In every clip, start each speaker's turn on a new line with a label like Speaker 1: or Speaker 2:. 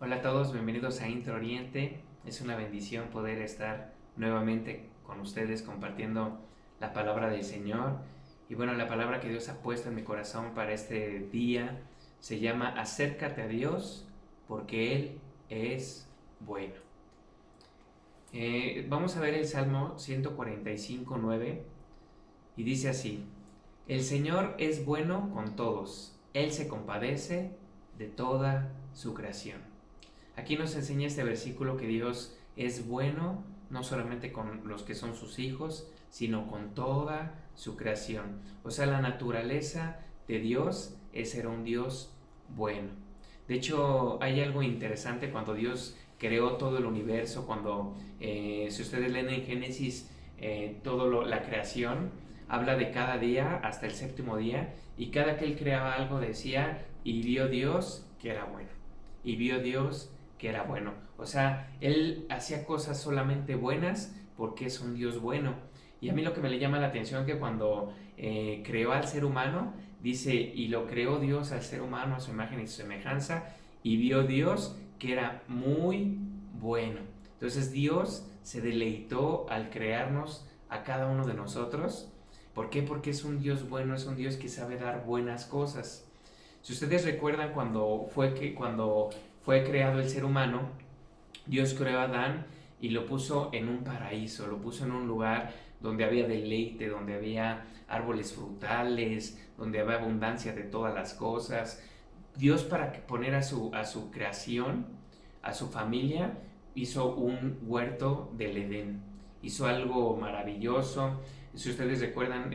Speaker 1: Hola a todos, bienvenidos a Intro Oriente. Es una bendición poder estar nuevamente con ustedes compartiendo la palabra del Señor. Y bueno, la palabra que Dios ha puesto en mi corazón para este día se llama Acércate a Dios porque Él es bueno. Vamos a ver el Salmo 145:9 y dice así: El Señor es bueno con todos, Él se compadece de toda su creación. Aquí nos enseña este versículo que Dios es bueno no solamente con los que son sus hijos, sino con toda su creación. O sea, la naturaleza de Dios es ser un Dios bueno. De hecho, hay algo interesante cuando Dios creó todo el universo, cuando, si ustedes leen en Génesis, toda la creación, habla de cada día hasta el séptimo día, y cada que Él creaba algo decía, y vio Dios que era bueno. Y vio Dios que era bueno. O sea, Él hacía cosas solamente buenas porque es un Dios bueno. Y a mí lo que me le llama la atención es que cuando creó al ser humano, dice, y lo creó Dios al ser humano a su imagen y su semejanza, y vio Dios que era muy bueno. Entonces Dios se deleitó al crearnos a cada uno de nosotros. ¿Por qué? Porque es un Dios bueno, es un Dios que sabe dar buenas cosas. Si ustedes recuerdan cuando fue creado el ser humano, Dios creó a Adán y lo puso en un paraíso, lo puso en un lugar donde había deleite, donde había árboles frutales, donde había abundancia de todas las cosas. Dios, para poner a su creación, a su familia, hizo un huerto del Edén. Hizo algo maravilloso. Si ustedes recuerdan,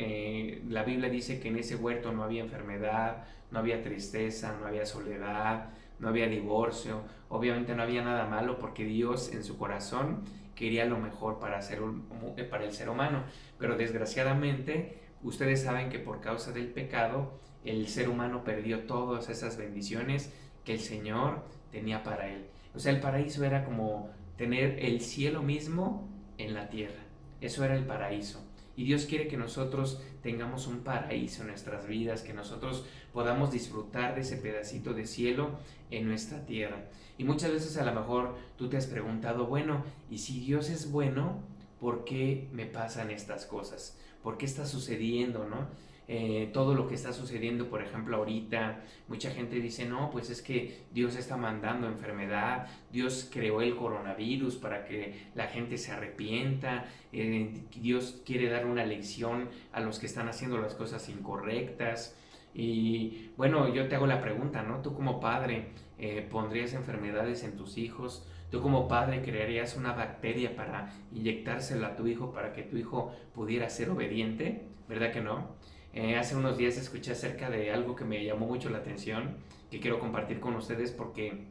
Speaker 1: la Biblia dice que en ese huerto no había enfermedad, no había tristeza, no había soledad, no había divorcio. Obviamente no había nada malo porque Dios en su corazón quería lo mejor para el ser humano. Pero desgraciadamente, ustedes saben que por causa del pecado, el ser humano perdió todas esas bendiciones que el Señor tenía para él. O sea, el paraíso era como tener el cielo mismo en la tierra. Eso era el paraíso. Y Dios quiere que nosotros tengamos un paraíso en nuestras vidas, que nosotros podamos disfrutar de ese pedacito de cielo en nuestra tierra. Y muchas veces a lo mejor tú te has preguntado, bueno, ¿y si Dios es bueno, por qué me pasan estas cosas? ¿Por qué está sucediendo, no? Todo lo que está sucediendo, por ejemplo, ahorita, mucha gente dice, no, pues es que Dios está mandando enfermedad, Dios creó el coronavirus para que la gente se arrepienta, Dios quiere dar una lección a los que están haciendo las cosas incorrectas. Y bueno, yo te hago la pregunta, ¿no? Tú como padre, ¿pondrías enfermedades en tus hijos? ¿Tú como padre crearías una bacteria para inyectársela a tu hijo para que tu hijo pudiera ser obediente? ¿Verdad que no? Hace unos días escuché acerca de algo que me llamó mucho la atención, que quiero compartir con ustedes porque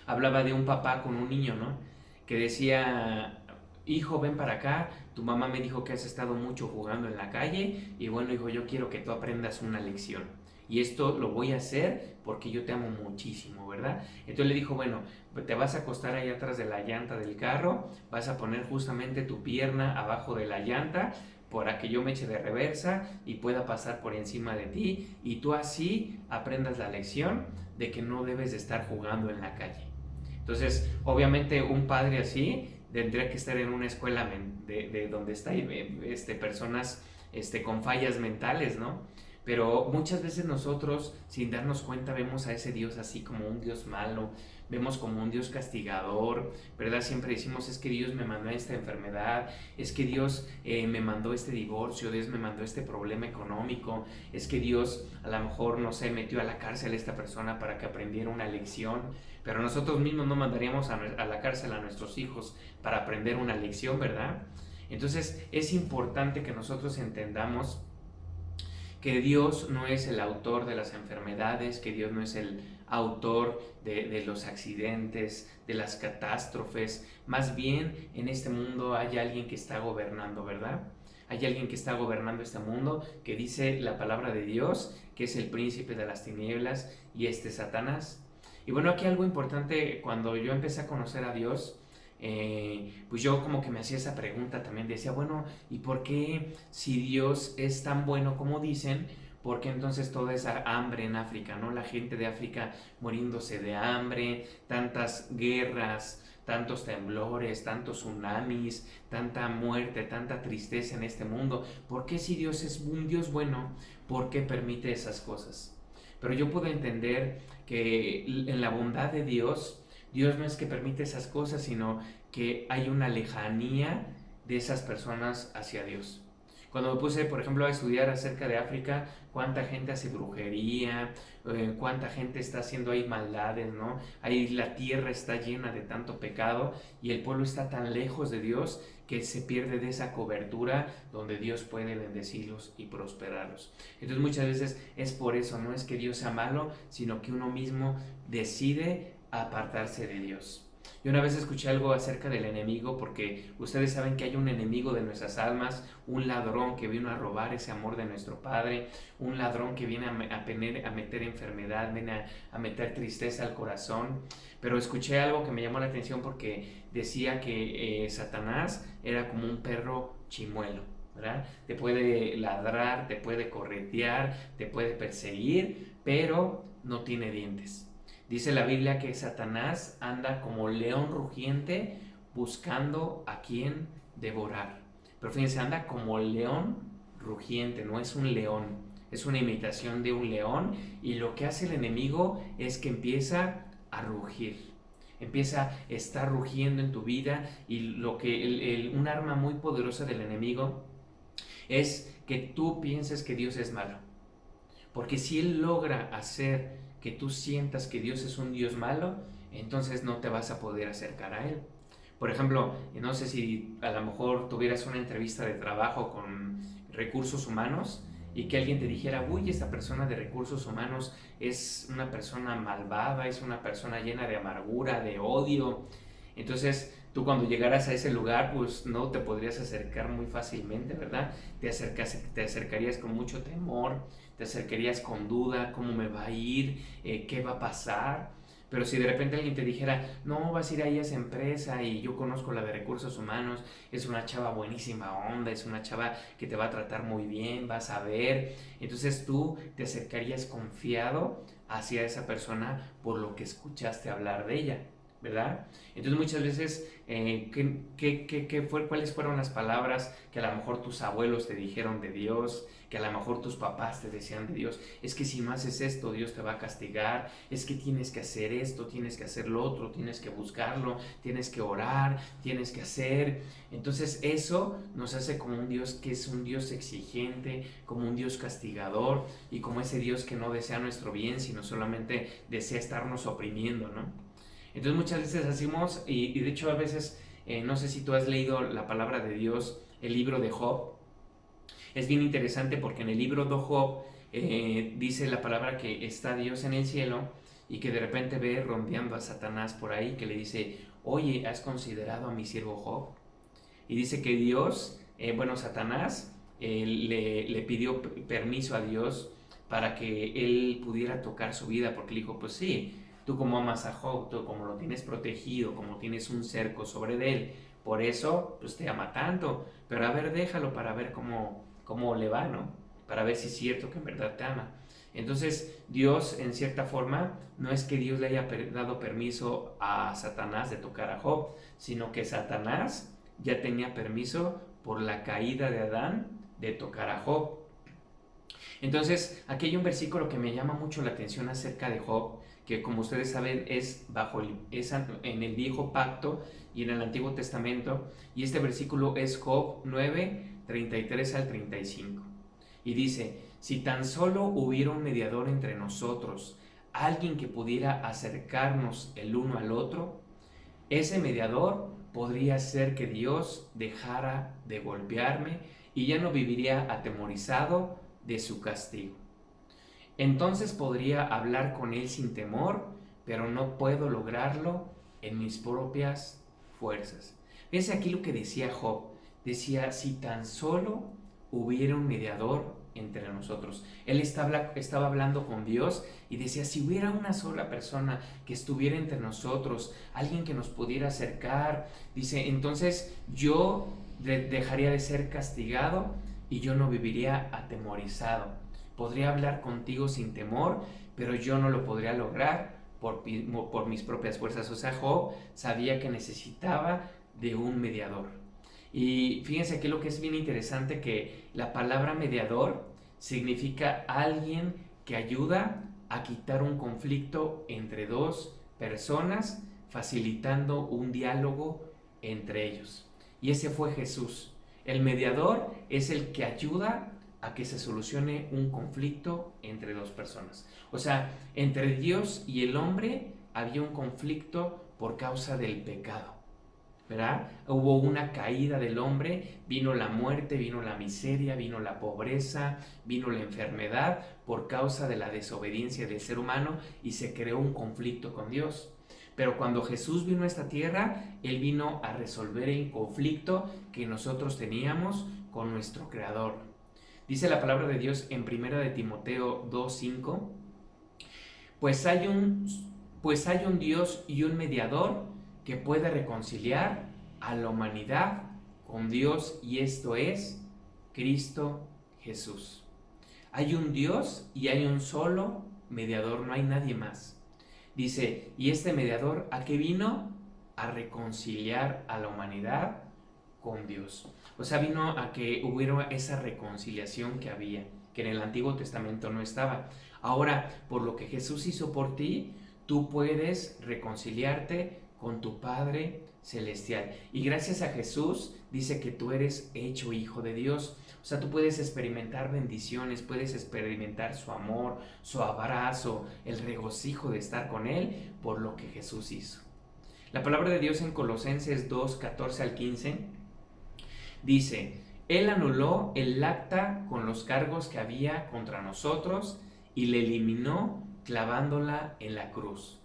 Speaker 1: hablaba de un papá con un niño, ¿no? Que decía, hijo, ven para acá, tu mamá me dijo que has estado mucho jugando en la calle y bueno, hijo, yo quiero que tú aprendas una lección. Y esto lo voy a hacer porque yo te amo muchísimo, ¿verdad? Entonces le dijo, bueno, te vas a acostar ahí atrás de la llanta del carro, vas a poner justamente tu pierna abajo de la llanta para que yo me eche de reversa y pueda pasar por encima de ti y tú así aprendas la lección de que no debes de estar jugando en la calle. Entonces, obviamente un padre así tendría que estar en una escuela de donde está personas con fallas mentales, ¿no? Pero muchas veces nosotros, sin darnos cuenta, vemos a ese Dios así como un Dios malo, vemos como un Dios castigador, ¿verdad? Siempre decimos, es que Dios me mandó esta enfermedad, es que Dios me mandó este divorcio, Dios me mandó este problema económico, es que Dios a lo mejor, no sé, metió a la cárcel a esta persona para que aprendiera una lección, pero nosotros mismos no mandaríamos a la cárcel a nuestros hijos para aprender una lección, ¿verdad? Entonces es importante que nosotros entendamos que Dios no es el autor de las enfermedades, que Dios no es el autor de los accidentes, de las catástrofes. Más bien en este mundo hay alguien que está gobernando, ¿verdad? Hay alguien que está gobernando este mundo, que dice la palabra de Dios, que es el príncipe de las tinieblas y Satanás. Y bueno, aquí algo importante, cuando yo empecé a conocer a Dios, pues yo como que me hacía esa pregunta también, decía, bueno, ¿y por qué si Dios es tan bueno como dicen, ¿Por qué entonces toda esa hambre en África, ¿no? La gente de África muriéndose de hambre, tantas guerras, tantos temblores, tantos tsunamis, tanta muerte, tanta tristeza en este mundo. ¿Por qué si Dios es un Dios bueno, por qué permite esas cosas? Pero yo puedo entender que en la bondad de Dios, Dios no es que permite esas cosas, sino que hay una lejanía de esas personas hacia Dios. Cuando me puse, por ejemplo, a estudiar acerca de África, cuánta gente hace brujería, cuánta gente está haciendo ahí maldades, ¿no? Ahí la tierra está llena de tanto pecado y el pueblo está tan lejos de Dios que se pierde de esa cobertura donde Dios puede bendecirlos y prosperarlos. Entonces muchas veces es por eso, no es que Dios sea malo, sino que uno mismo decide apartarse de Dios. Yo una vez escuché algo acerca del enemigo, porque ustedes saben que hay un enemigo de nuestras almas, un ladrón que vino a robar ese amor de nuestro Padre, un ladrón que viene a meter enfermedad, viene a meter tristeza al corazón. Pero escuché algo que me llamó la atención porque decía que Satanás era como un perro chimuelo, ¿verdad? Te puede ladrar, te puede corretear, te puede perseguir, pero no tiene dientes. Dice la Biblia que Satanás anda como león rugiente buscando a quien devorar. Pero fíjense, anda como león rugiente, no es un león, es una imitación de un león, y lo que hace el enemigo es que empieza a rugir. Empieza a estar rugiendo en tu vida, y lo que un arma muy poderosa del enemigo es que tú pienses que Dios es malo. Porque si él logra hacer que tú sientas que Dios es un Dios malo, entonces no te vas a poder acercar a Él. Por ejemplo, no sé si a lo mejor tuvieras una entrevista de trabajo con recursos humanos y que alguien te dijera, uy, esta persona de recursos humanos es una persona malvada, es una persona llena de amargura, de odio. Entonces, tú cuando llegaras a ese lugar, pues no te podrías acercar muy fácilmente, ¿verdad? Te acercarías con mucho temor, te acercarías con duda, ¿cómo me va a ir? ¿Qué va a pasar? Pero si de repente alguien te dijera, no, vas a ir ahí a esa empresa y yo conozco la de recursos humanos, es una chava buenísima onda, es una chava que te va a tratar muy bien, vas a ver. Entonces tú te acercarías confiado hacia esa persona por lo que escuchaste hablar de ella, ¿verdad? Entonces muchas veces, ¿cuáles fueron las palabras que a lo mejor tus abuelos te dijeron de Dios? Que a lo mejor tus papás te decían de Dios, es que si no haces esto, Dios te va a castigar, es que tienes que hacer esto, tienes que hacer lo otro, tienes que buscarlo, tienes que orar, tienes que hacer. Entonces eso nos hace como un Dios que es un Dios exigente, como un Dios castigador, y como ese Dios que no desea nuestro bien, sino solamente desea estarnos oprimiendo, ¿no? Entonces muchas veces hacemos, y de hecho a veces, no sé si tú has leído la palabra de Dios, el libro de Job. Es bien interesante porque en el libro de Job dice la palabra que está Dios en el cielo y que de repente ve rondeando a Satanás por ahí, que le dice, oye, ¿has considerado a mi siervo Job? Y dice que Dios, Satanás le pidió permiso a Dios para que él pudiera tocar su vida, porque le dijo, pues sí, tú como amas a Job, tú como lo tienes protegido, como tienes un cerco sobre de él, por eso pues te ama tanto, pero a ver, déjalo para ver cómo le va, ¿no? Para ver si es cierto que en verdad te ama. Entonces Dios, en cierta forma, no es que Dios le haya dado permiso a Satanás de tocar a Job, sino que Satanás ya tenía permiso por la caída de Adán de tocar a Job. Entonces, aquí hay un versículo que me llama mucho la atención acerca de Job, que como ustedes saben es en el Viejo Pacto y en el Antiguo Testamento, y este versículo es Job 9, 33 al 35. Y dice, si tan solo hubiera un mediador entre nosotros, alguien que pudiera acercarnos el uno al otro, ese mediador podría ser que Dios dejara de golpearme y ya no viviría atemorizado de su castigo. Entonces podría hablar con él sin temor, pero no puedo lograrlo en mis propias fuerzas. Fíjense aquí lo que decía Job. Decía, si tan solo hubiera un mediador entre nosotros. Él estaba hablando con Dios y decía, si hubiera una sola persona que estuviera entre nosotros, alguien que nos pudiera acercar, dice, entonces yo dejaría de ser castigado y yo no viviría atemorizado. podría hablar contigo sin temor, pero yo no lo podría lograr por mis propias fuerzas. O sea, Job sabía que necesitaba de un mediador. Y fíjense aquí lo que es bien interesante, que la palabra mediador significa alguien que ayuda a quitar un conflicto entre dos personas, facilitando un diálogo entre ellos. Y ese fue Jesús. El mediador es el que ayuda a que se solucione un conflicto entre dos personas. O sea, entre Dios y el hombre había un conflicto por causa del pecado, ¿verdad? Hubo una caída del hombre, vino la muerte, vino la miseria, vino la pobreza, vino la enfermedad por causa de la desobediencia del ser humano y se creó un conflicto con Dios. Pero cuando Jesús vino a esta tierra, Él vino a resolver el conflicto que nosotros teníamos con nuestro Creador. Dice la palabra de Dios en 1 de Timoteo 2:5, pues hay un Dios y un mediador que puede reconciliar a la humanidad con Dios, y esto es Cristo Jesús. Hay un Dios y hay un solo mediador, no hay nadie más. Dice, ¿y este mediador a qué vino? A reconciliar a la humanidad con Dios. O sea, vino a que hubiera esa reconciliación que en el Antiguo Testamento no estaba. Ahora, por lo que Jesús hizo por ti, tú puedes reconciliarte con tu Padre Celestial. Y gracias a Jesús dice que tú eres hecho hijo de Dios. O sea, tú puedes experimentar bendiciones, puedes experimentar su amor, su abrazo, el regocijo de estar con Él por lo que Jesús hizo. La palabra de Dios en Colosenses 2:14-15 dice, Él anuló el acta con los cargos que había contra nosotros y le eliminó clavándola en la cruz.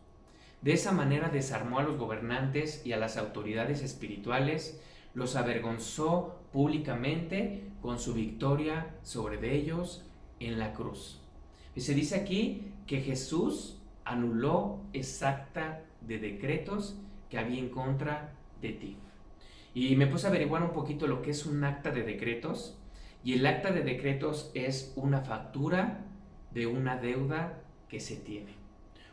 Speaker 1: De esa manera desarmó a los gobernantes y a las autoridades espirituales, los avergonzó públicamente con su victoria sobre ellos en la cruz. Y se dice aquí que Jesús anuló esa acta de decretos que había en contra de ti. Y me puse a averiguar un poquito lo que es un acta de decretos. Y el acta de decretos es una factura de una deuda que se tiene.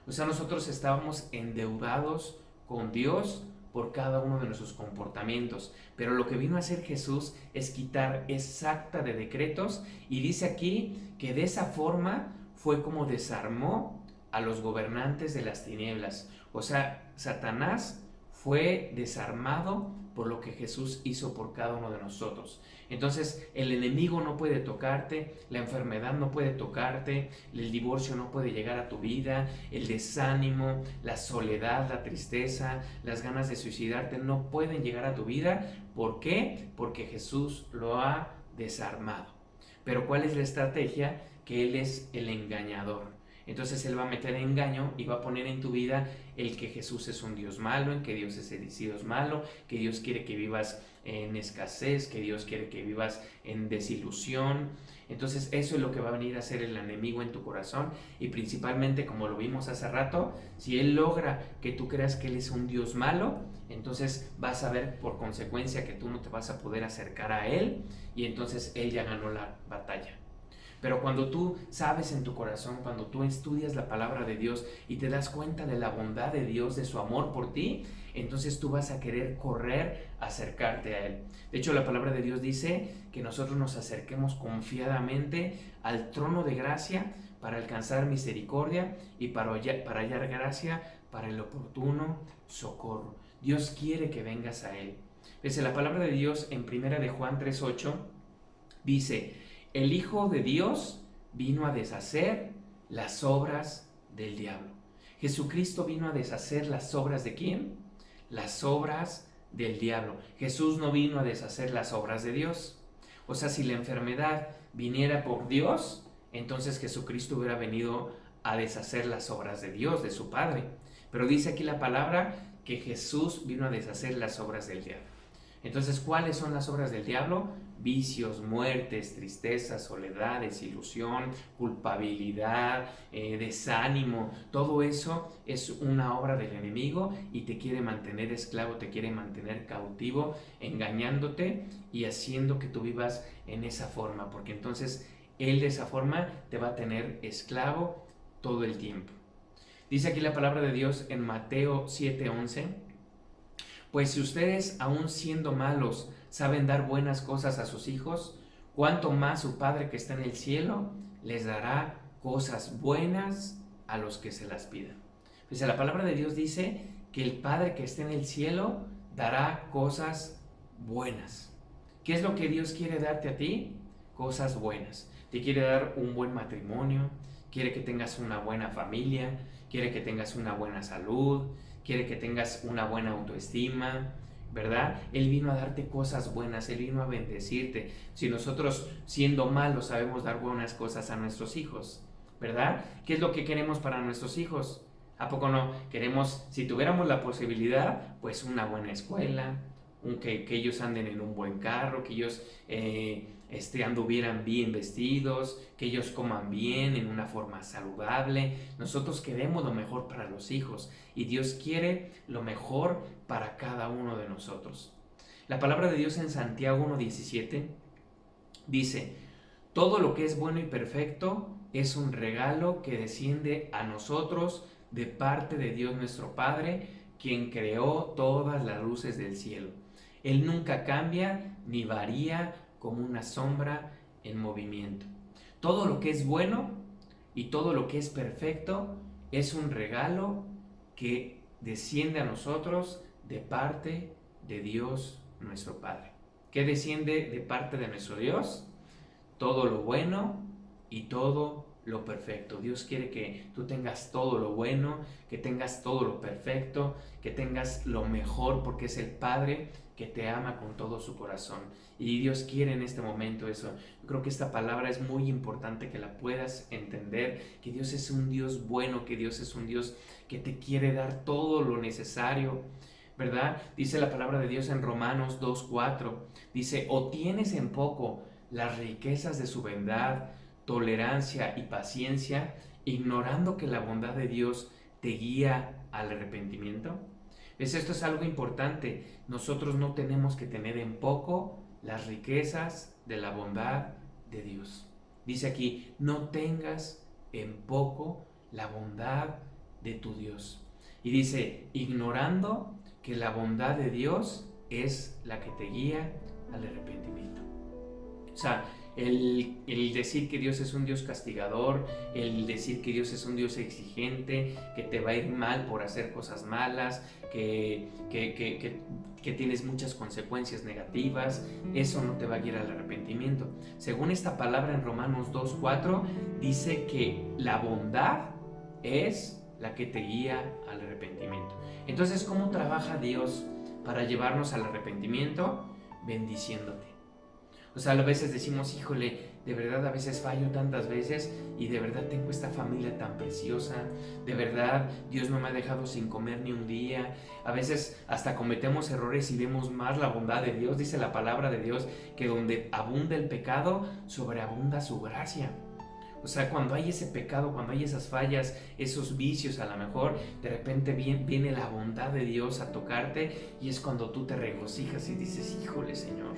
Speaker 1: O sea, nosotros estábamos endeudados con Dios por cada uno de nuestros comportamientos. Pero lo que vino a hacer Jesús es quitar esa acta de decretos, y dice aquí que de esa forma fue como desarmó a los gobernantes de las tinieblas. O sea, Satanás fue desarmado por lo que Jesús hizo por cada uno de nosotros. Entonces, el enemigo no puede tocarte, la enfermedad no puede tocarte, el divorcio no puede llegar a tu vida, el desánimo, la soledad, la tristeza, las ganas de suicidarte no pueden llegar a tu vida. ¿Por qué? Porque Jesús lo ha desarmado. Pero ¿cuál es la estrategia? Que Él es el engañador. Entonces Él va a meter engaño y va a poner en tu vida el que Jesús es un Dios malo, en que Dios es el Dios malo, que Dios quiere que vivas en escasez, que Dios quiere que vivas en desilusión. Entonces eso es lo que va a venir a hacer el enemigo en tu corazón, y principalmente, como lo vimos hace rato, si Él logra que tú creas que Él es un Dios malo, entonces vas a ver por consecuencia que tú no te vas a poder acercar a Él, y entonces Él ya ganó la batalla. Pero cuando tú sabes en tu corazón, cuando tú estudias la palabra de Dios y te das cuenta de la bondad de Dios, de su amor por ti, entonces tú vas a querer correr, acercarte a Él. De hecho, la palabra de Dios dice que nosotros nos acerquemos confiadamente al trono de gracia para alcanzar misericordia y para hallar gracia para el oportuno socorro. Dios quiere que vengas a Él. Dice la palabra de Dios en 1 de Juan 3:8, dice, el Hijo de Dios vino a deshacer las obras del diablo. Jesucristo vino a deshacer las obras ¿de quién? Las obras del diablo. Jesús no vino a deshacer las obras de Dios. O sea, si la enfermedad viniera por Dios, entonces Jesucristo hubiera venido a deshacer las obras de Dios, de su Padre. Pero dice aquí la palabra que Jesús vino a deshacer las obras del diablo. Entonces, ¿cuáles son las obras del diablo? Vicios, muertes, tristeza, soledad, desilusión, culpabilidad, desánimo. Todo eso es una obra del enemigo y te quiere mantener esclavo, te quiere mantener cautivo, engañándote y haciendo que tú vivas en esa forma. Porque entonces Él de esa forma te va a tener esclavo todo el tiempo. Dice aquí la palabra de Dios en Mateo 7:11, pues si ustedes, aun siendo malos, saben dar buenas cosas a sus hijos, cuánto más su Padre que está en el cielo les dará cosas buenas a los que se las pidan. Pues la palabra de Dios dice que el Padre que está en el cielo dará cosas buenas. ¿Qué es lo que Dios quiere darte a ti? Cosas buenas. Te quiere dar un buen matrimonio, quiere que tengas una buena familia, quiere que tengas una buena salud, quiere que tengas una buena autoestima, ¿verdad? Él vino a darte cosas buenas, Él vino a bendecirte. Si nosotros, siendo malos, sabemos dar buenas cosas a nuestros hijos, ¿verdad? ¿Qué es lo que queremos para nuestros hijos? ¿A poco no? Queremos, si tuviéramos la posibilidad, pues una buena escuela, que ellos anden en un buen carro, que ellos anduvieran bien vestidos, que ellos coman bien, en una forma saludable. Nosotros queremos lo mejor para los hijos y Dios quiere lo mejor para cada uno de nosotros. La palabra de Dios en Santiago 1:17 dice: todo lo que es bueno y perfecto es un regalo que desciende a nosotros de parte de Dios nuestro Padre, quien creó todas las luces del cielo. Él nunca cambia ni varía como una sombra en movimiento. Todo lo que es bueno y todo lo que es perfecto es un regalo que desciende a nosotros de parte de Dios nuestro Padre. ¿Qué desciende de parte de nuestro Dios? Todo lo bueno y todo lo perfecto. Dios quiere que tú tengas todo lo bueno, que tengas todo lo perfecto, que tengas lo mejor, porque es el Padre que te ama con todo su corazón. Y Dios quiere en este momento eso. Yo creo que esta palabra es muy importante que la puedas entender, que Dios es un Dios bueno, que Dios es un Dios que te quiere dar todo lo necesario, ¿verdad? Dice la palabra de Dios en Romanos 2:4, dice: o tienes en poco las riquezas de su bondad, tolerancia y paciencia, ignorando que la bondad de Dios te guía al arrepentimiento. ¿Ves? Esto es algo importante. Nosotros no tenemos que tener en poco las riquezas de la bondad de Dios. Dice aquí: no tengas en poco la bondad de tu Dios. Y dice: ignorando que la bondad de Dios es la que te guía al arrepentimiento. O sea, el decir que Dios es un Dios castigador, el decir que Dios es un Dios exigente, que te va a ir mal por hacer cosas malas, que tienes muchas consecuencias negativas, eso no te va a guiar al arrepentimiento. Según esta palabra en Romanos 2:4, dice que la bondad es la que te guía al arrepentimiento. Entonces, ¿cómo trabaja Dios para llevarnos al arrepentimiento? Bendiciéndote. O sea, a veces decimos: híjole, de verdad a veces fallo tantas veces y de verdad tengo esta familia tan preciosa, de verdad Dios no me ha dejado sin comer ni un día. A veces hasta cometemos errores y vemos más la bondad de Dios. Dice la palabra de Dios que donde abunda el pecado, sobreabunda su gracia. O sea, cuando hay ese pecado, cuando hay esas fallas, esos vicios, a lo mejor de repente viene la bondad de Dios a tocarte y es cuando tú te regocijas y dices: híjole, Señor,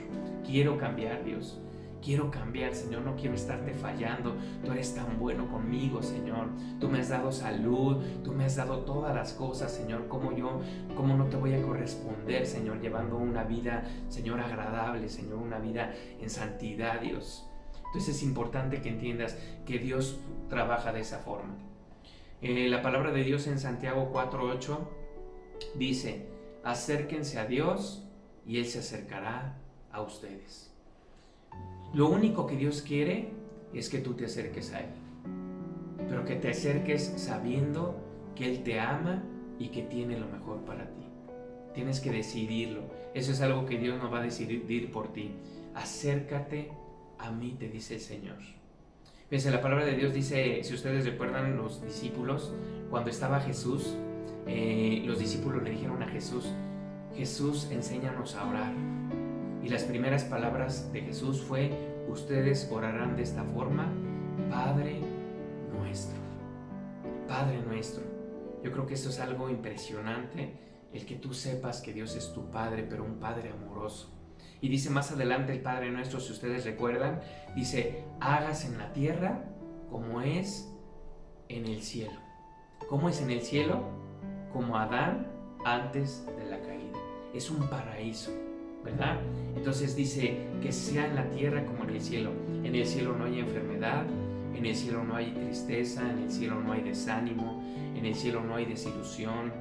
Speaker 1: quiero cambiar, Dios. Quiero cambiar, Señor, no quiero estarte fallando. Tú eres tan bueno conmigo, Señor. Tú me has dado salud, tú me has dado todas las cosas, Señor. ¿Cómo no te voy a corresponder, Señor, llevando una vida, Señor, agradable, Señor, una vida en santidad, Dios? Entonces es importante que entiendas que Dios trabaja de esa forma. La palabra de Dios en Santiago 4:8 dice: acérquense a Dios y Él se acercará a ustedes. Lo único que Dios quiere es que tú te acerques a Él, pero que te acerques sabiendo que Él te ama y que tiene lo mejor para ti. Tienes que decidirlo. Eso es algo que Dios no va a decidir por ti. Acércate a mí, te dice el Señor. Fíjense, la palabra de Dios dice, si ustedes recuerdan, los discípulos, cuando estaba Jesús, los discípulos le dijeron a Jesús: Jesús, enséñanos a orar. Y las primeras palabras de Jesús fue: ustedes orarán de esta forma: Padre nuestro. Padre nuestro. Yo creo que esto es algo impresionante, el que tú sepas que Dios es tu Padre, pero un Padre amoroso. Y dice más adelante el Padre Nuestro, si ustedes recuerdan, dice, hágase en la tierra como es en el cielo. ¿Cómo es en el cielo? Como Adán antes de la caída. Es un paraíso, ¿verdad? Entonces dice que sea en la tierra como en el cielo. En el cielo no hay enfermedad, en el cielo no hay tristeza, en el cielo no hay desánimo, en el cielo no hay desilusión,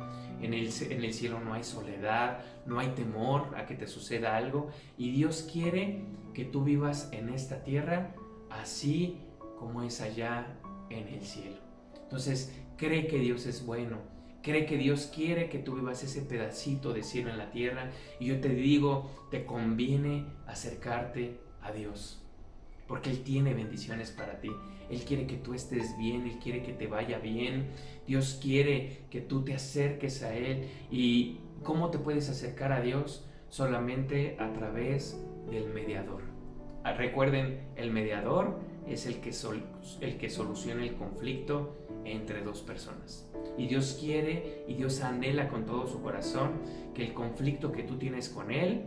Speaker 1: en el cielo no hay soledad, no hay temor a que te suceda algo. Y Dios quiere que tú vivas en esta tierra así como es allá en el cielo. Entonces, cree que Dios es bueno. Cree que Dios quiere que tú vivas ese pedacito de cielo en la tierra. Y yo te digo, te conviene acercarte a Dios, porque Él tiene bendiciones para ti. Él quiere que tú estés bien, Él quiere que te vaya bien. Dios quiere que tú te acerques a Él. ¿Y cómo te puedes acercar a Dios? Solamente a través del mediador. Recuerden, el mediador es el que soluciona el conflicto entre dos personas. Y Dios quiere y Dios anhela con todo su corazón que el conflicto que tú tienes con Él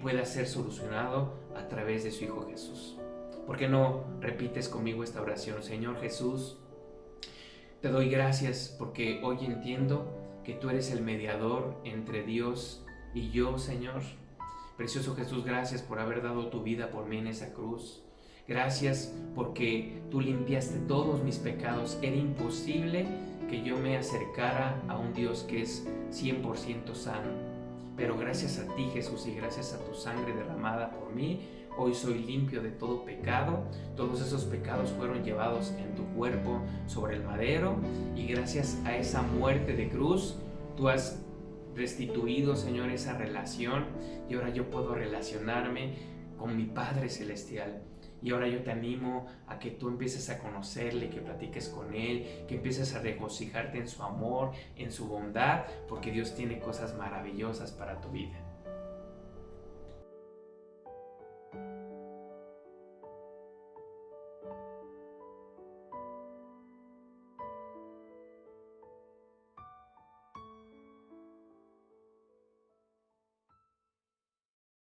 Speaker 1: pueda ser solucionado a través de su Hijo Jesús. ¿Por qué no repites conmigo esta oración? Señor Jesús, te doy gracias porque hoy entiendo que tú eres el mediador entre Dios y yo, Señor. Precioso Jesús, gracias por haber dado tu vida por mí en esa cruz. Gracias porque tú limpiaste todos mis pecados. Era imposible que yo me acercara a un Dios que es 100% sano. Pero gracias a ti, Jesús, y gracias a tu sangre derramada por mí, hoy soy limpio de todo pecado. Todos esos pecados fueron llevados en tu cuerpo sobre el madero, y gracias a esa muerte de cruz, tú has restituido, Señor, esa relación, y ahora yo puedo relacionarme con mi Padre Celestial. Y ahora yo te animo a que tú empieces a conocerle, que platiques con Él, que empieces a regocijarte en su amor, en su bondad, porque Dios tiene cosas maravillosas para tu vida.